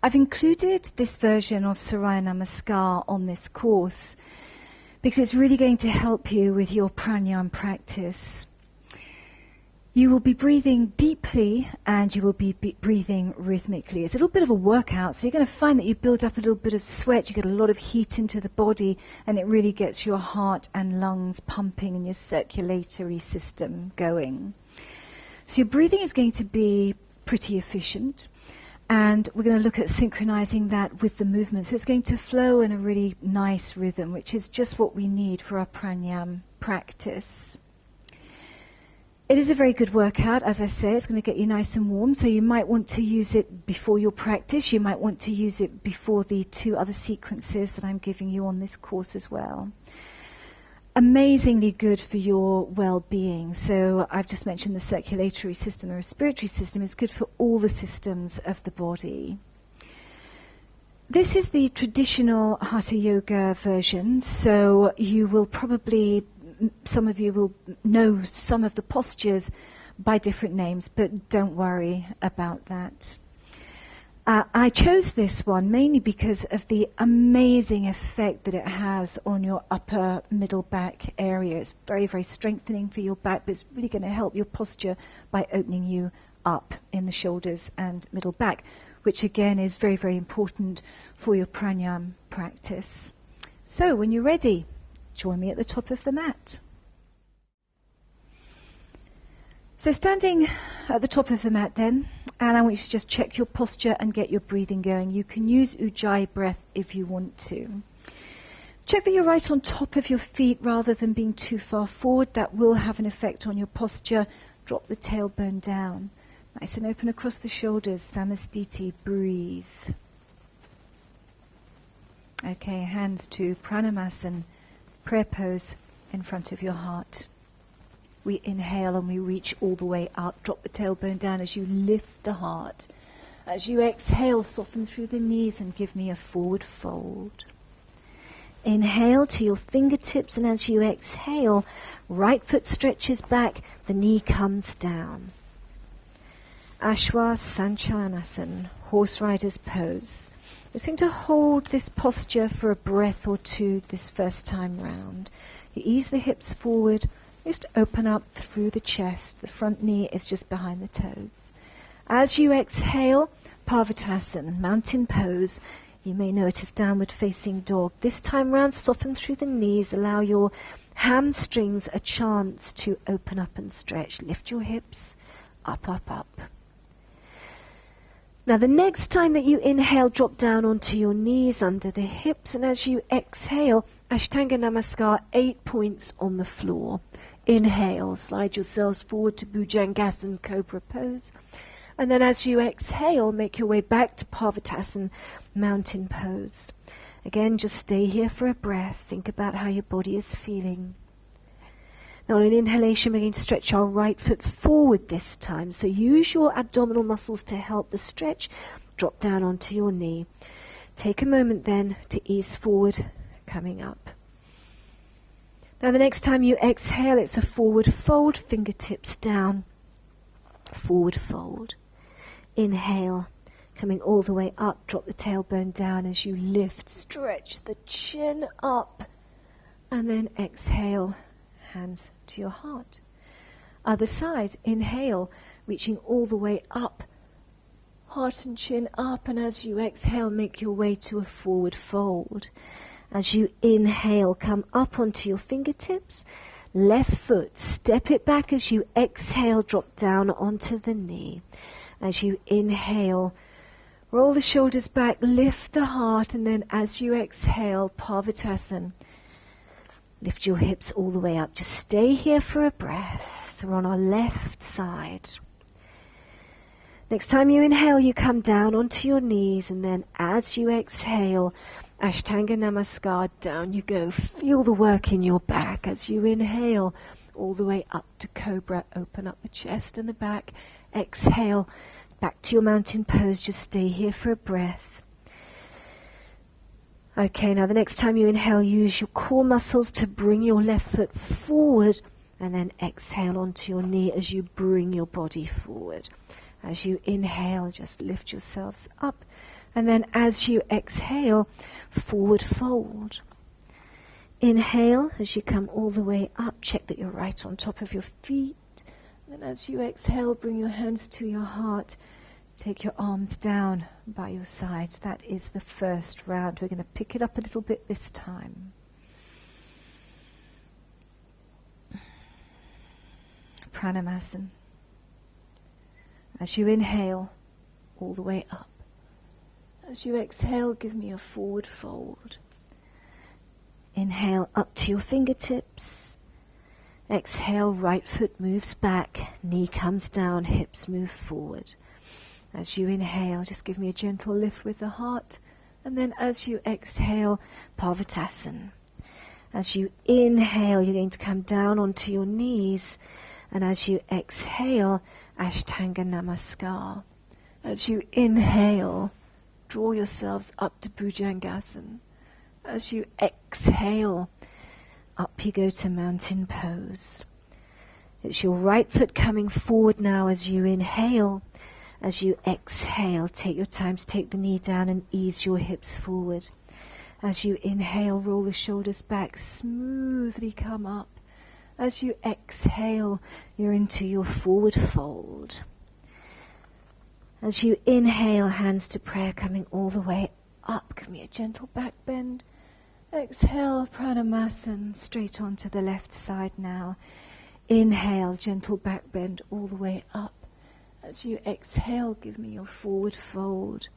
I've included this version of Surya Namaskar on this course because it's really going to help you with your pranayama practice. You will be breathing deeply and you will be breathing rhythmically. It's a little bit of a workout, so you're going to find that you build up a little bit of sweat, you get a lot of heat into the body, and it really gets your heart and lungs pumping and your circulatory system going. So your breathing is going to be pretty efficient, and we're going to look at synchronizing that with the movement. So it's going to flow in a really nice rhythm, which is just what we need for our pranayama practice. It is a very good workout, as I say. It's going to get you nice and warm, so you might want to use it before your practice. You might want to use it before the 2 other sequences that I'm giving you on this course as well. Amazingly good for your well-being. So I've just mentioned the circulatory system, the respiratory system is good for all the systems of the body. This is the traditional Hatha Yoga version, so you will probably, some of you will know some of the postures by different names, but don't worry about that. I chose this one mainly because of the amazing effect that it has on your upper middle back area. It's very, very strengthening for your back, but it's really going to help your posture by opening you up in the shoulders and middle back, which again is very, very important for your pranayama practice. So when you're ready, join me at the top of the mat. So standing at the top of the mat then, and I want you to just check your posture and get your breathing going. You can use Ujjayi breath if you want to. Check that you're right on top of your feet rather than being too far forward. That will have an effect on your posture. Drop the tailbone down. Nice and open across the shoulders. Samastiti, breathe. Okay, hands to Pranayama, prayer pose in front of your heart. We inhale and we reach all the way up. Drop the tailbone down as you lift the heart. As you exhale, soften through the knees and give me a forward fold. Inhale to your fingertips, and as you exhale, right foot stretches back, the knee comes down. Ashwa Sanchalanasana, horse rider's pose. We're going to hold this posture for a breath or two this first time round. You ease the hips forward. Just open up through the chest. The front knee is just behind the toes. As you exhale, Parvatasana, mountain pose. You may know it as downward facing dog. This time round, soften through the knees. Allow your hamstrings a chance to open up and stretch. Lift your hips, up, up, up. Now the next time that you inhale, drop down onto your knees under the hips. And as you exhale, Ashtanga Namaskar, 8 points on the floor. Inhale, slide yourselves forward to Bhujangasana, Cobra pose. And then as you exhale, make your way back to Parvatasana, mountain pose. Again, just stay here for a breath. Think about how your body is feeling. Now on an inhalation, we're going to stretch our right foot forward this time. So use your abdominal muscles to help the stretch. Drop down onto your knee. Take a moment then to ease forward, coming up. Now the next time you exhale, it's a forward fold, fingertips down, forward fold. Inhale, coming all the way up, drop the tailbone down as you lift, stretch the chin up, and then exhale, hands to your heart. Other side, inhale, reaching all the way up, heart and chin up, and as you exhale, make your way to a forward fold. As you inhale, come up onto your fingertips. Left foot, step it back. As you exhale, drop down onto the knee. As you inhale, roll the shoulders back, lift the heart, and then as you exhale, Parvatasana. Lift your hips all the way up. Just stay here for a breath. So we're on our left side. Next time you inhale, you come down onto your knees, and then as you exhale, Ashtanga Namaskar, down you go. Feel the work in your back as you inhale all the way up to Cobra. Open up the chest and the back. Exhale, back to your mountain pose. Just stay here for a breath. Okay, now the next time you inhale, use your core muscles to bring your left foot forward, and then exhale onto your knee as you bring your body forward. As you inhale, just lift yourselves up. And then as you exhale, forward fold. Inhale as you come all the way up. Check that you're right on top of your feet. And as you exhale, bring your hands to your heart. Take your arms down by your sides. That is the first round. We're going to pick it up a little bit this time. Pranayama. As you inhale, all the way up. As you exhale, give me a forward fold. Inhale up to your fingertips. Exhale, right foot moves back, knee comes down, hips move forward. As you inhale, just give me a gentle lift with the heart. And then as you exhale, Parvatasana. As you inhale, you're going to come down onto your knees. And as you exhale, Ashtanga Namaskar. As you inhale, draw yourselves up to Bhujangasana. As you exhale, up you go to mountain pose. It's your right foot coming forward now as you inhale. As you exhale, take your time to take the knee down and ease your hips forward. As you inhale, roll the shoulders back, smoothly come up. As you exhale, you're into your forward fold. As you inhale, hands to prayer, coming all the way up. Give me a gentle back bend. Exhale, Pranayama, straight onto the left side now. Inhale, gentle back bend all the way up. As you exhale, give me your forward fold.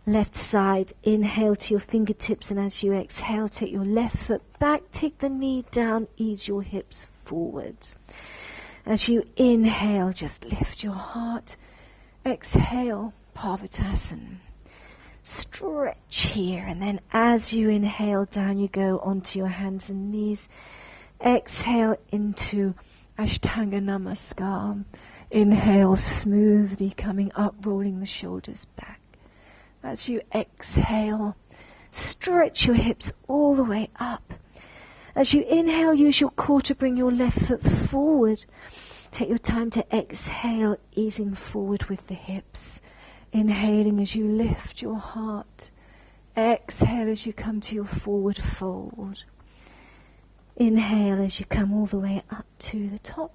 Left side, inhale to your fingertips, and as you exhale, take your left foot back, take the knee down, ease your hips forward. As you inhale, just lift your heart. Exhale, Parvatasana. Stretch here, and then as you inhale, down you go onto your hands and knees. Exhale into Ashtanga Namaskar. Inhale, smoothly coming up, rolling the shoulders back. As you exhale, stretch your hips all the way up. As you inhale, use your core to bring your left foot forward. Take your time to exhale, easing forward with the hips. Inhaling as you lift your heart. Exhale as you come to your forward fold. Inhale as you come all the way up to the top.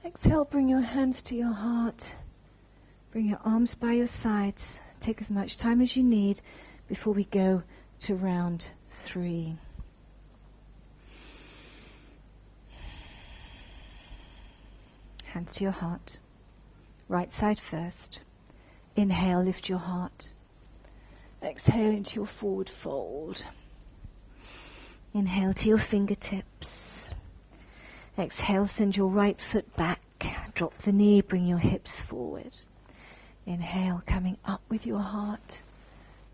Exhale, bring your hands to your heart. Bring your arms by your sides. Take as much time as you need before we go to round 3. Hands to your heart. Right side first. Inhale, lift your heart. Exhale into your forward fold. Inhale to your fingertips. Exhale, send your right foot back. Drop the knee, bring your hips forward. Inhale, coming up with your heart.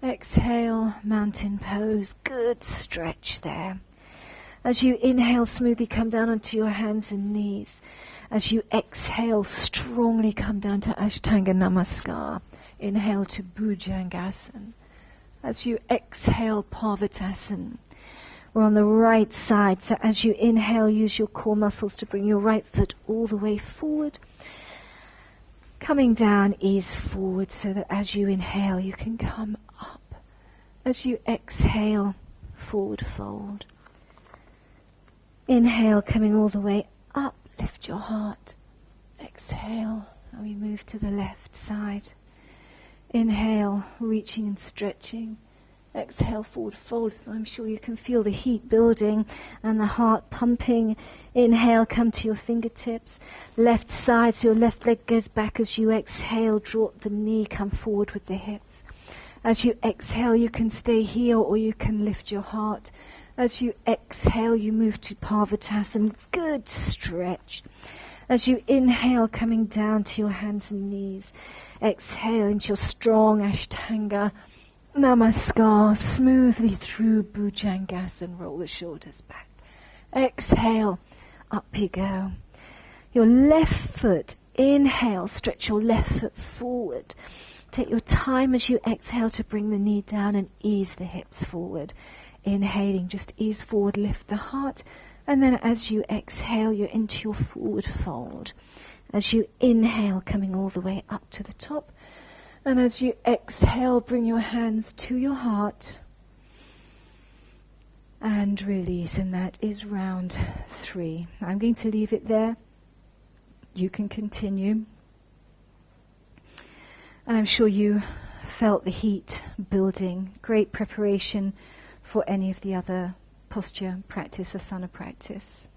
Exhale, mountain pose. Good stretch there. As you inhale, smoothly come down onto your hands and knees. As you exhale, strongly come down to Ashtanga Namaskar. Inhale to Bhujangasana. As you exhale, Parvatasana. We're on the right side, so as you inhale, use your core muscles to bring your right foot all the way forward. Coming down, ease forward so that as you inhale, you can come up. As you exhale, forward fold. Inhale, coming all the way up, lift your heart. Exhale, and we move to the left side. Inhale, reaching and stretching. Exhale, forward fold, so I'm sure you can feel the heat building and the heart pumping. Inhale, come to your fingertips. Left side, so your left leg goes back as you exhale. Drop the knee, come forward with the hips. As you exhale, you can stay here or you can lift your heart. As you exhale, you move to Parvatasana. Good stretch. As you inhale, coming down to your hands and knees. Exhale into your strong Ashtanga Namaskar. Smoothly through Bhujangasana. Roll the shoulders back. Exhale, up you go. Your left foot, inhale, stretch your left foot forward. Take your time as you exhale to bring the knee down and ease the hips forward. Inhaling, just ease forward, lift the heart. And then as you exhale, you're into your forward fold. As you inhale, coming all the way up to the top. And as you exhale, bring your hands to your heart and release. And that is round 3. I'm going to leave it there. You can continue. And I'm sure you felt the heat building. Great preparation for any of the other posture practice, asana practice.